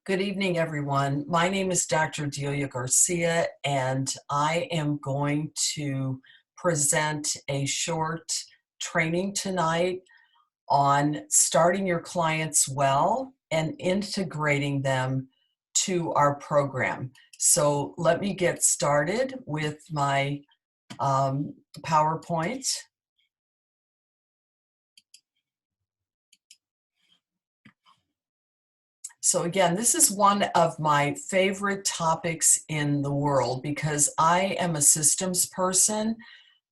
Good evening, everyone. My name is Dr. Delia Garcia, and I am going to present a short training tonight on starting your clients well and integrating them to our program. So let me get started with my PowerPoint. So again, this is one of my favorite topics in the world because I am a systems person.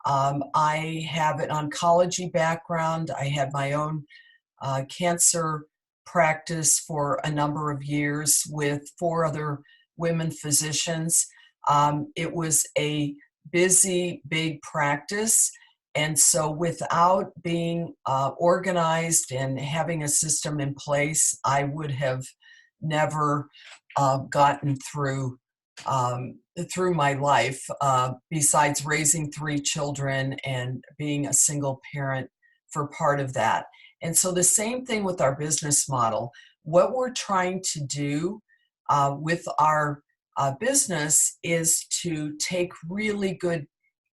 I have an oncology background. I had my own cancer practice for a number of years with 4 other women physicians. It was a busy, big practice. And so without being organized and having a system in place, I would have never gotten through my life, besides raising 3 children and being a single parent for part of that. And so the same thing with our business model. What we're trying to do with our business is to take really good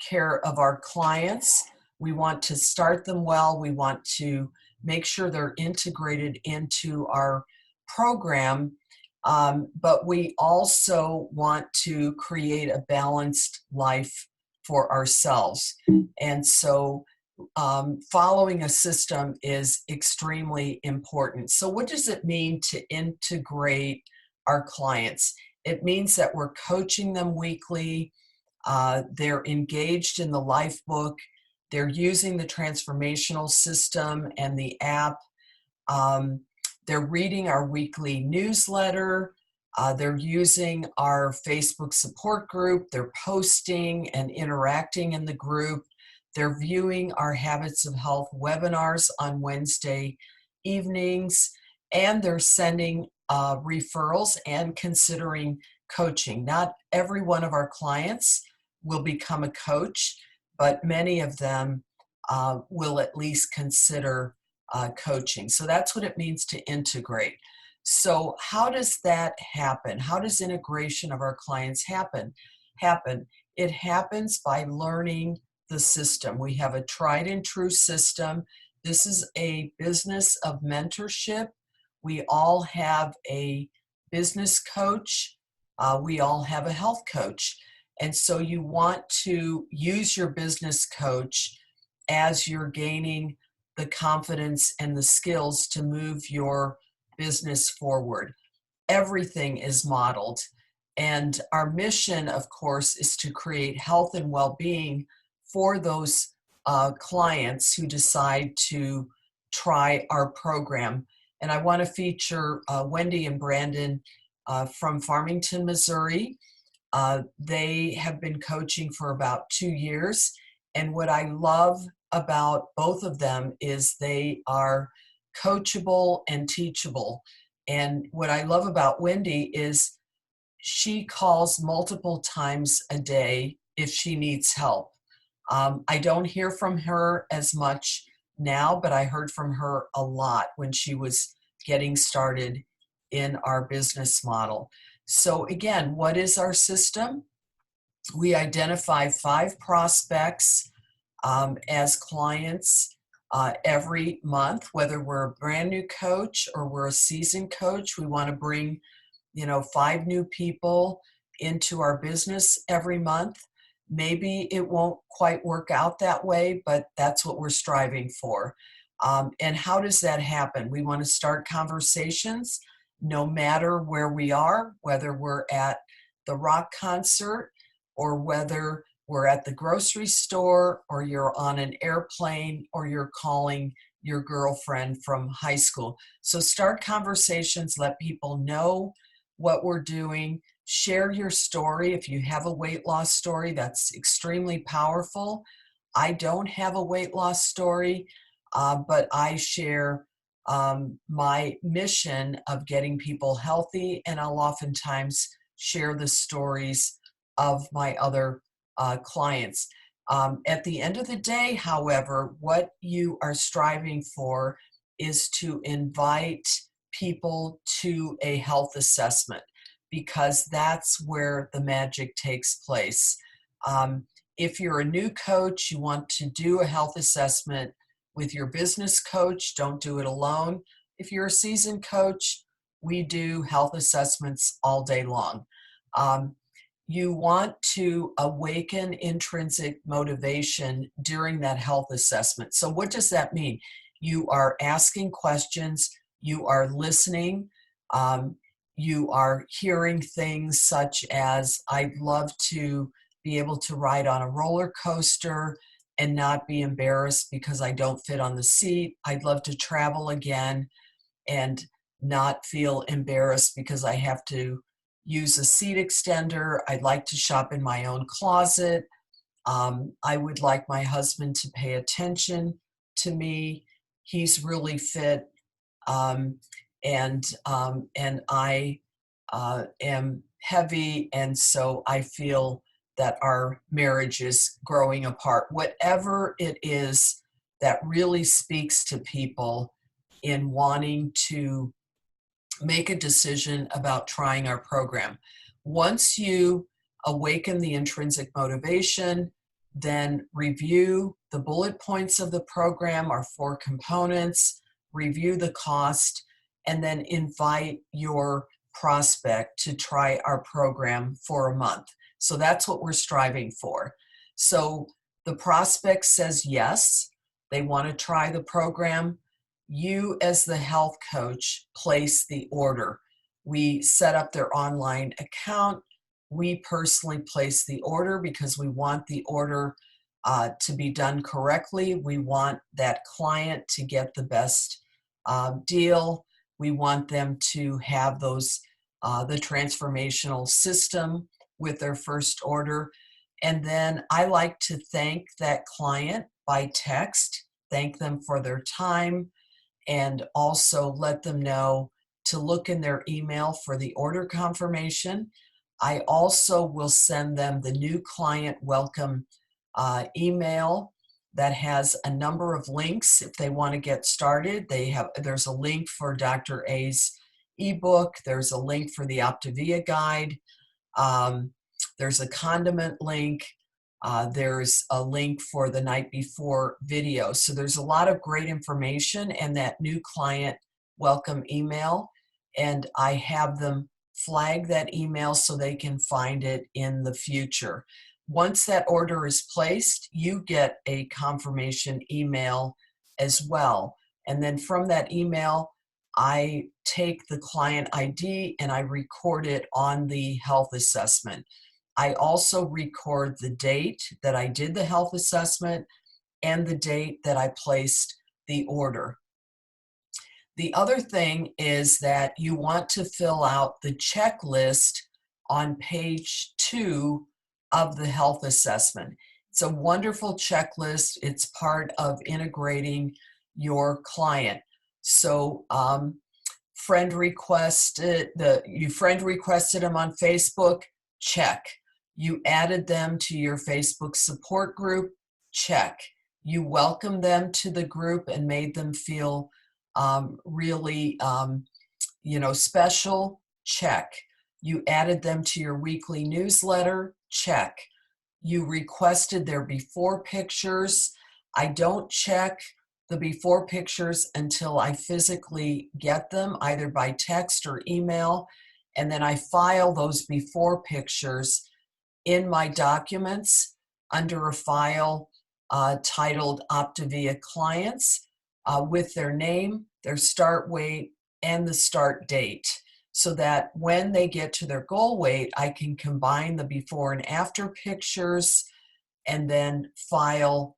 care of our clients. We want to start them well. We want to make sure they're integrated into our program, but we also want to create a balanced life for ourselves. And so following a system is extremely important. So what does it mean to integrate our clients? It means that we're coaching them weekly. They're engaged in the life book. They're using the transformational system and the app. They're reading our weekly newsletter. They're using our Facebook support group. They're posting and interacting in the group. They're viewing our Habits of Health webinars on Wednesday evenings, and they're sending referrals and considering coaching. Not every one of our clients will become a coach, but many of them will at least consider coaching. So that's what it means to integrate. So how does that happen? How does integration of our clients happen? It happens by learning the system. We have a tried and true system. This is a business of mentorship. We all have a business coach. We all have a health coach. And so you want to use your business coach as you're gaining the confidence and the skills to move your business forward. Everything is modeled. And our mission, of course, is to create health and well-being for those clients who decide to try our program. And I want to feature Wendy and Brandon from Farmington, Missouri. They have been coaching for about 2 years. And what I love about both of them is they are coachable and teachable. And what I love about Wendy is she calls multiple times a day if she needs help. I don't hear from her as much now, but I heard from her a lot when she was getting started in our business model. So again, what is our system? We identify 5 prospects as clients every month, whether we're a brand new coach or we're a seasoned coach. We want to bring 5 new people into our business every month. Maybe it won't quite work out that way, but that's what we're striving for. And how does that happen? We want to start conversations no matter where we are, whether we're at the rock concert or whether we're at the grocery store or you're on an airplane or you're calling your girlfriend from high school. So start conversations, let people know what we're doing, share your story. If you have a weight loss story, that's extremely powerful. I don't have a weight loss story, but I share my mission of getting people healthy, and I'll oftentimes share the stories of my other clients. At the end of the day, however, what you are striving for is to invite people to a health assessment because that's where the magic takes place. If you're a new coach, you want to do a health assessment with your business coach, don't do it alone. If you're a seasoned coach, we do health assessments all day long. You want to awaken intrinsic motivation during that health assessment. So what does that mean? You are asking questions, you are listening, you are hearing things such as, I'd love to be able to ride on a roller coaster and not be embarrassed because I don't fit on the seat. I'd love to travel again and not feel embarrassed because I have to use a seat extender. I'd like to shop in my own closet. I would like my husband to pay attention to me. He's really fit. Um, and I am heavy, and so I feel that our marriage is growing apart. Whatever it is that really speaks to people in wanting to make a decision about trying our program. Once you awaken the intrinsic motivation, then review the bullet points of the program, our 4 components, review the cost, and then invite your prospect to try our program for a month. So that's what we're striving for. So the prospect says yes, they want to try the program. You, as the health coach, place the order. We set up their online account. We personally place the order because we want the order to be done correctly. We want that client to get the best deal. We want them to have the transformational system with their first order. And then I like to thank that client by text, thank them for their time, and also let them know to look in their email for the order confirmation. I also will send them the new client welcome email that has a number of links if they want to get started. There's a link for Dr. A's ebook. There's a link for the Optavia guide. There's a condiment link. There's a link for the night before video. So there's a lot of great information and that new client welcome email. And I have them flag that email so they can find it in the future. Once that order is placed, you get a confirmation email as well. And then from that email, I take the client ID and I record it on the health assessment. I also record the date that I did the health assessment and the date that I placed the order. The other thing is that you want to fill out the checklist on page 2 of the health assessment. It's a wonderful checklist. It's part of integrating your client. So friend requested them on Facebook, check. You added them to your Facebook support group, check. You welcomed them to the group and made them feel really special, check. You added them to your weekly newsletter, check. You requested their before pictures. I don't check the before pictures until I physically get them, either by text or email, and then I file those before pictures in my documents under a file titled Optavia Clients with their name, their start weight, and the start date, so that when they get to their goal weight, I can combine the before and after pictures and then file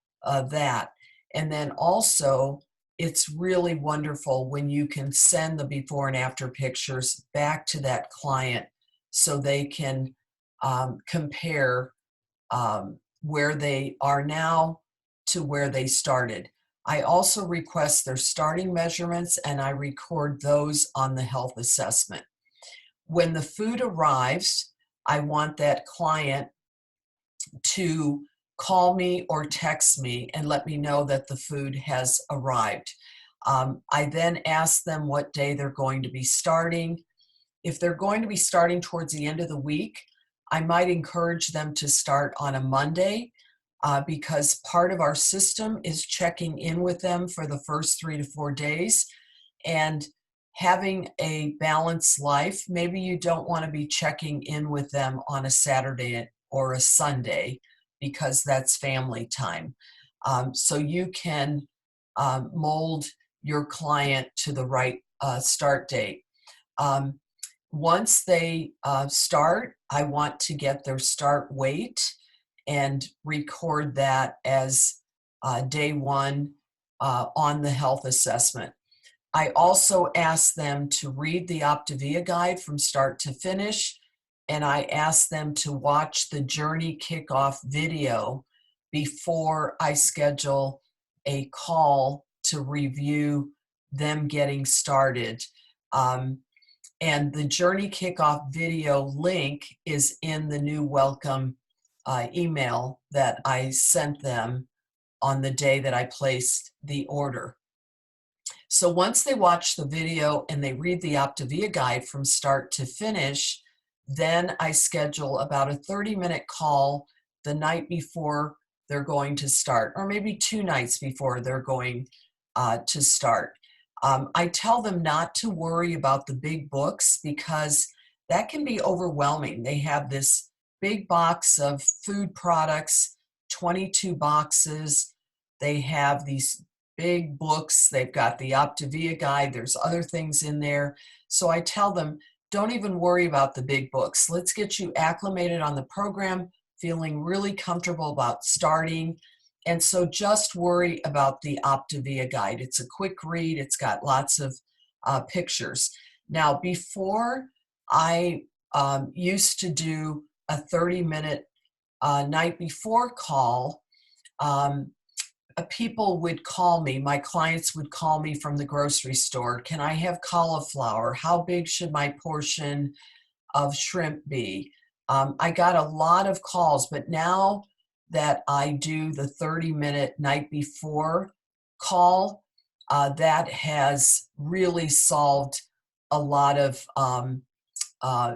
that. And then also, it's really wonderful when you can send the before and after pictures back to that client so they can compare where they are now to where they started. I also request their starting measurements and I record those on the health assessment. When the food arrives, I want that client to call me or text me and let me know that the food has arrived. I then ask them what day they're going to be starting. If they're going to be starting towards the end of the week, I might encourage them to start on a Monday because part of our system is checking in with them for the first 3 to 4 days and having a balanced life. Maybe you don't want to be checking in with them on a Saturday or a Sunday because that's family time. So you can mold your client to the right start date. Once they start, I want to get their start weight and record that as day one on the health assessment. I also ask them to read the Optavia guide from start to finish, and I ask them to watch the journey kickoff video before I schedule a call to review them getting started. And the journey kickoff video link is in the new welcome email that I sent them on the day that I placed the order. So once they watch the video and they read the Optavia guide from start to finish, then I schedule about a 30-minute call the night before they're going to start, or maybe 2 nights before they're going to start. I tell them not to worry about the big books because that can be overwhelming. They have this big box of food products, 22 boxes. They have these big books. They've got the Optavia guide. There's other things in there. So I tell them, don't even worry about the big books. Let's get you acclimated on the program, feeling really comfortable about starting. And so just worry about the Optavia guide. It's a quick read. It's got lots of pictures. Now, before I used to do a 30-minute night before call, people would call me, my clients would call me from the grocery store. Can I have cauliflower? How big should my portion of shrimp be? I got a lot of calls, but now that I do the 30-minute night before call, that has really solved a lot of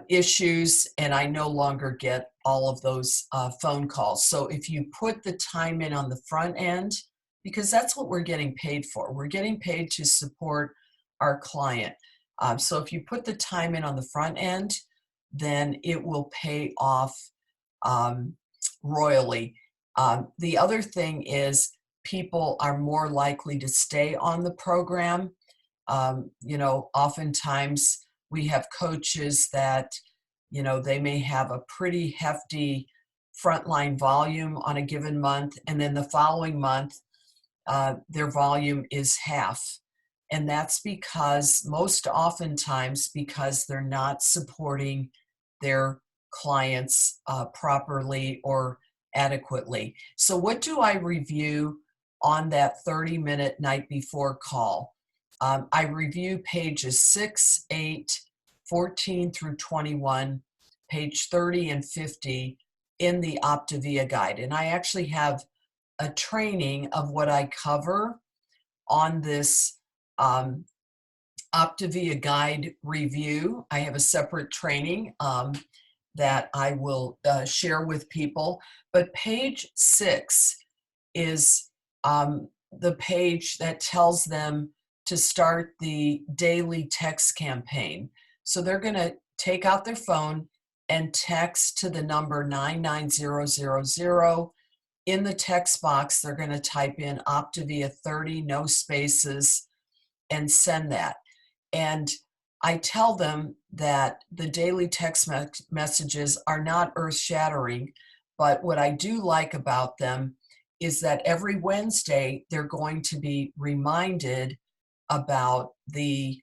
issues, and I no longer get all of those phone calls. So if you put the time in on the front end, because that's what we're getting paid for. We're getting paid to support our client. So if you put the time in on the front end, then it will pay off royally. The other thing is people are more likely to stay on the program. Oftentimes we have coaches that, they may have a pretty hefty frontline volume on a given month, and then the following month, their volume is half. And that's because most oftentimes because they're not supporting their clients properly or adequately. So what do I review on that 30-minute night before call? I review pages 6, 8, 14 through 21, page 30 and 50 in the Optavia guide. And I actually have a training of what I cover on this Optavia guide review. I have a separate training that I will share with people. But page 6 is the page that tells them to start the daily text campaign. So they're going to take out their phone and text to the number 99000. In the text box, they're going to type in Optavia 30, no spaces, and send that. And I tell them that the daily text messages are not earth-shattering, but what I do like about them is that every Wednesday, they're going to be reminded about the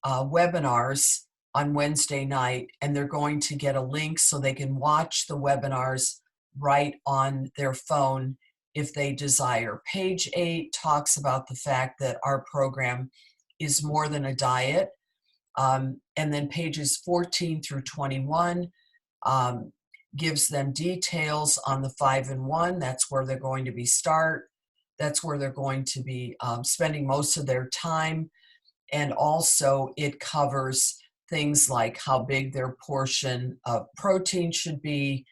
webinars on Wednesday night, and they're going to get a link so they can watch the webinars right on their phone if they desire. Page 8 talks about the fact that our program is more than a diet. And then pages 14 through 21 gives them details on the 5 and 1. That's where they're going to be start. That's where they're going to be spending most of their time. And also it covers things like how big their portion of protein should be,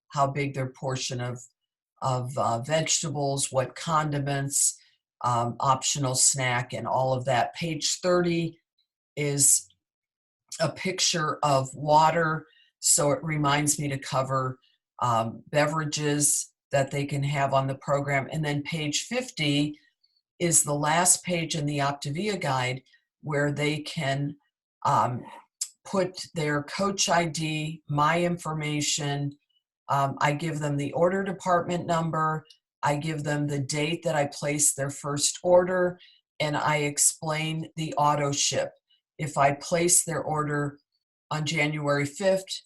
how big their portion of vegetables, what condiments, optional snack, and all of that. Page 30 is a picture of water, so it reminds me to cover beverages that they can have on the program. And then page 50 is the last page in the Optavia guide where they can put their coach ID, my information. I give them the order department number. I give them the date that I placed their first order, and I explain the auto ship. If I place their order on January 5th,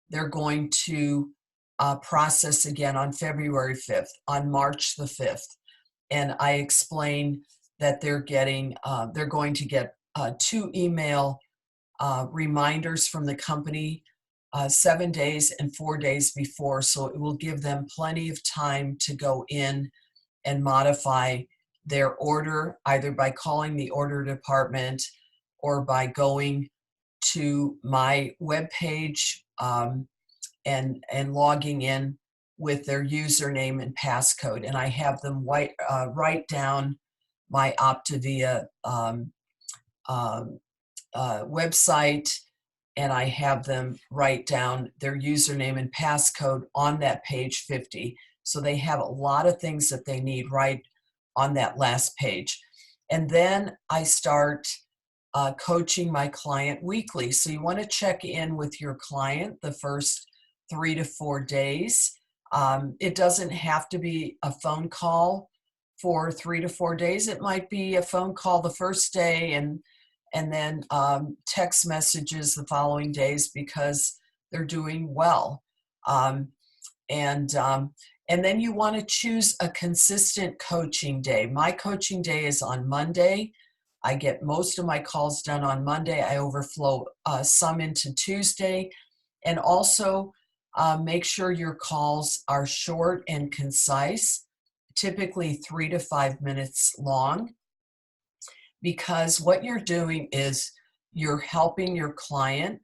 they're going to process again on February 5th, on March the 5th. And I explain that they're going to get 2 email reminders from the company 7 days and 4 days before. So it will give them plenty of time to go in and modify their order, either by calling the order department or by going to my webpage and logging in with their username and passcode. And I have them write down my Optavia website, and I have them write down their username and passcode on that page 50. So they have a lot of things that they need right on that last page. And then I start coaching my client weekly. So you want to check in with your client the first 3 to 4 days. It doesn't have to be a phone call for 3 to 4 days. It might be a phone call the first day and then text messages the following days because they're doing well. And then you want to choose a consistent coaching day. My coaching day is on Monday. I get most of my calls done on Monday. I overflow some into Tuesday. And also make sure your calls are short and concise, typically 3 to 5 minutes long, because what you're doing is you're helping your client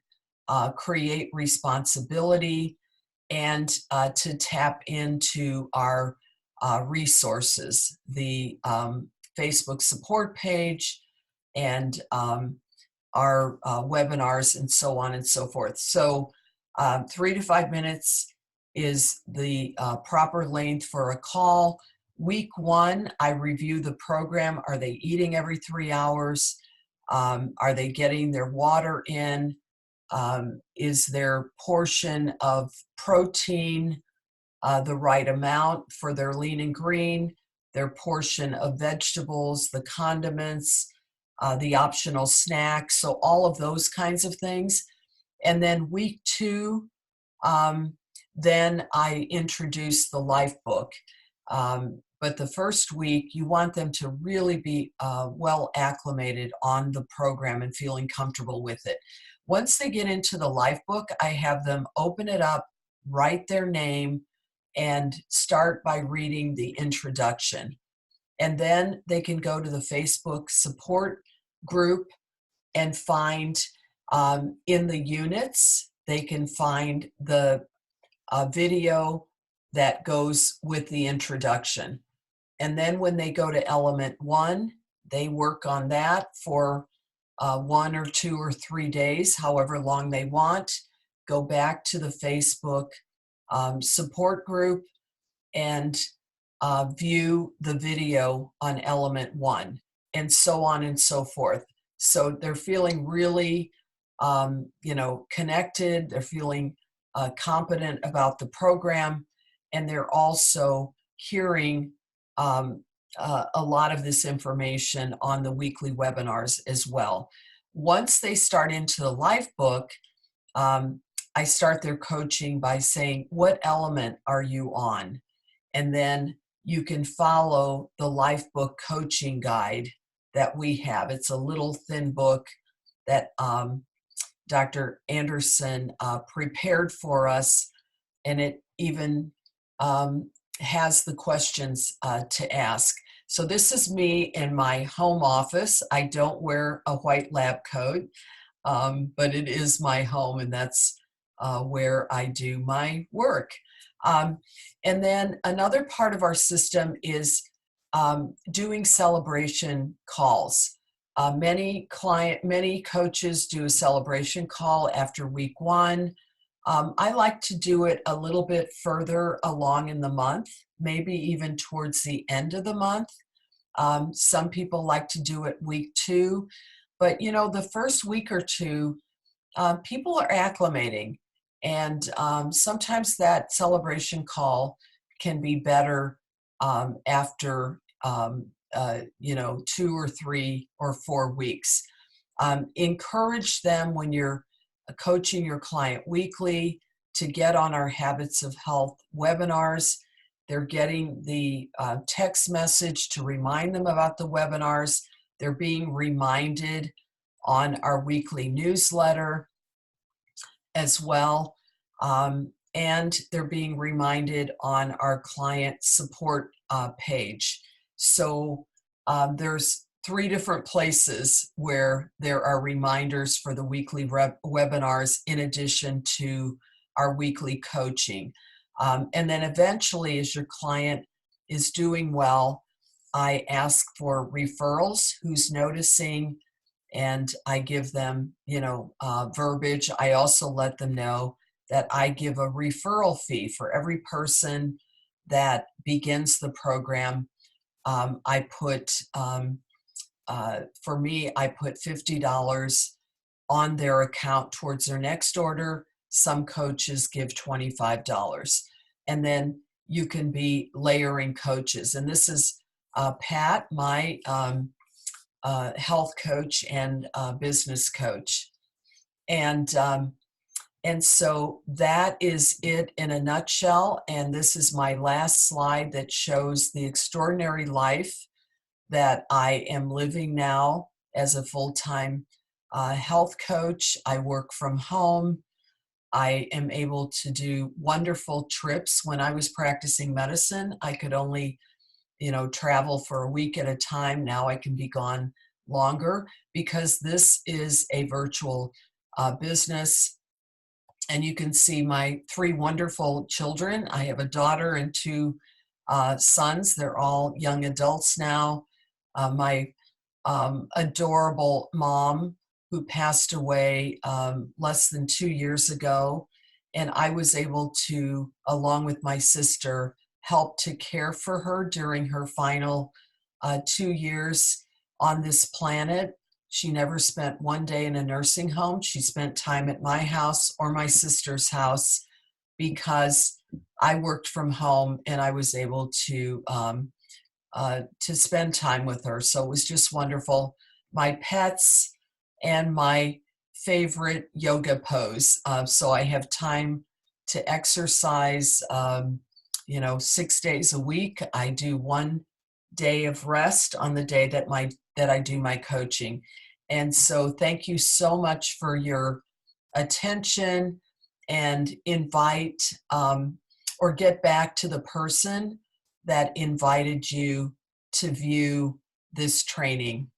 create responsibility and to tap into our resources, the Facebook support page and our webinars and so on and so forth. So 3 to 5 minutes is the proper length for a call. Week 1, I review the program. Are they eating every 3 hours? Are they getting their water in? Is their portion of protein the right amount for their lean and green? Their portion of vegetables, the condiments, the optional snacks, so all of those kinds of things. And then week 2, then I introduce the life book. But the first week, you want them to really be well acclimated on the program and feeling comfortable with it. Once they get into the life book, I have them open it up, write their name, and start by reading the introduction. And then they can go to the Facebook support group and find in the units, they can find the video that goes with the introduction. And then when they go to element 1, they work on that for 1 or 2 or 3 days, however long they want. Go back to the Facebook support group and view the video on element 1, and so on and so forth. So they're feeling really, connected. They're feeling competent about the program, and they're also hearing a lot of this information on the weekly webinars as well. Once they start into the life book, I start their coaching by saying, what element are you on? And then you can follow the life book coaching guide that we have. It's a little thin book that Dr. Anderson prepared for us, and it even has the questions to ask. So this is me in my home office. I don't wear a white lab coat, but it is my home, and that's where I do my work. Um, and then another part of our system is doing celebration calls. Many coaches do a celebration call after week one. I like to do it a little bit further along in the month, maybe even towards the end of the month. Some people like to do it week two, but the first week or two, people are acclimating, and sometimes that celebration call can be better after 2 or 3 or 4 weeks. Encourage them when you're coaching your client weekly to get on our Habits of Health webinars. They're getting the text message to remind them about the webinars. They're being reminded on our weekly newsletter as well. And they're being reminded on our client support page. So there's 3 different places where there are reminders for the weekly webinars in addition to our weekly coaching. And then eventually, as your client is doing well, I ask for referrals, who's noticing, and I give them, verbiage. I also let them know that I give a referral fee for every person that begins the program. I put, for me, I put $50 on their account towards their next order. Some coaches give $25. And then you can be layering coaches. And this is Pat, my health coach and business coach. And so that is it in a nutshell. And this is my last slide that shows the extraordinary life that I am living now as a full-time health coach. I work from home. I am able to do wonderful trips. When I was practicing medicine, I could only travel for a week at a time. Now I can be gone longer because this is a virtual business. And you can see my 3 wonderful children. I have a daughter and 2 sons. They're all young adults now. My adorable mom, who passed away less than 2 years ago, and I was able to, along with my sister, help to care for her during her final 2 years on this planet. She never spent one day in a nursing home. She spent time at my house or my sister's house because I worked from home and I was able to spend time with her. So it was just wonderful. My pets and my favorite yoga pose. So I have time to exercise, 6 days a week. I do 1 day of rest on the day that I do my coaching. And so thank you so much for your attention, and invite or get back to the person that invited you to view this training.